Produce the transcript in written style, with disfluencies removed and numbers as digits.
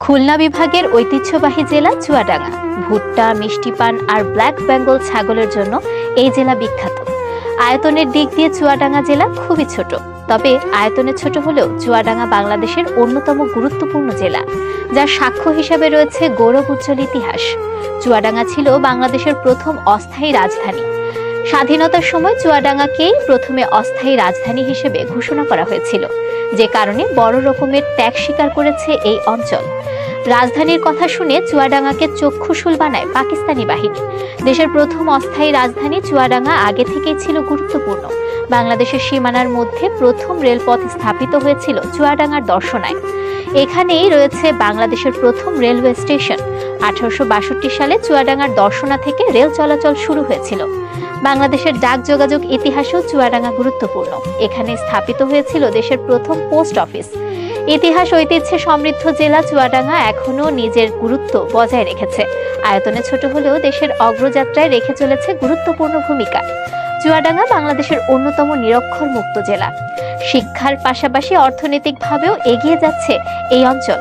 খুলনা বিভাগের ঐতিহ্যবাহী জেলা চুয়াডাঙ্গা। ভুট্টা, মিষ্টি পান আর ব্ল্যাক বেঙ্গল ছাগলের জন্য এই জেলা বিখ্যাত। আয়তনের দিক দিয়ে চুয়াডাঙ্গা জেলা খুবই ছোট, তবে আয়তনে ছোট হলেও চুয়াডাঙ্গা বাংলাদেশের অন্যতম গুরুত্বপূর্ণ জেলা, যার সাক্ষ্য হিসেবে রয়েছে গৌরব উজ্জ্বল ইতিহাস। চুয়াডাঙ্গা ছিল বাংলাদেশের প্রথম অস্থায়ী রাজধানী। স্বাধীনতার সময় চুয়াডাঙ্গাকেই প্রথমে অস্থায়ী রাজধানী হিসেবে ঘোষণা করা হয়েছিল, যে কারণে বড় রকমের ত্যাগ স্বীকার করেছে এই অঞ্চল। রাজধানীর কথা শুনে চুয়াডাঙ্গাকে চক্ষুশূল বানায় পাকিস্তানি বাহিনী। দেশের প্রথম অস্থায়ী রাজধানী চুয়াডাঙ্গা আগে থেকেই ছিল গুরুত্বপূর্ণ। বাংলাদেশের সীমানার মধ্যে প্রথম রেলপথ স্থাপিত হয়েছিল চুয়াডাঙ্গার দর্শনায়। এখানেই রয়েছে বাংলাদেশের প্রথম রেলওয়ে স্টেশন। 1862 সালে চুয়াডাঙ্গার দর্শনা থেকে রেল চলাচল শুরু হয়েছিল। বাংলাদেশের ডাক যোগাযোগ ইতিহাসেও চুয়াডাঙ্গা গুরুত্বপূর্ণ। এখানে স্থাপিত হয়েছিল দেশের প্রথম পোস্ট অফিস। ইতিহাস ঐতিহ্যে সমৃদ্ধ জেলা চুয়াডাঙ্গা এখনো নিজের গুরুত্ব বজায় রেখেছে। আয়তনে ছোট হলেও দেশের অগ্রযাত্রায় রেখে চলেছে গুরুত্বপূর্ণ ভূমিকা। চুয়াডাঙ্গা বাংলাদেশের অন্যতম নিরক্ষর মুক্ত জেলা। শিক্ষার পাশাপাশি অর্থনৈতিকভাবেও এগিয়ে যাচ্ছে এই অঞ্চল।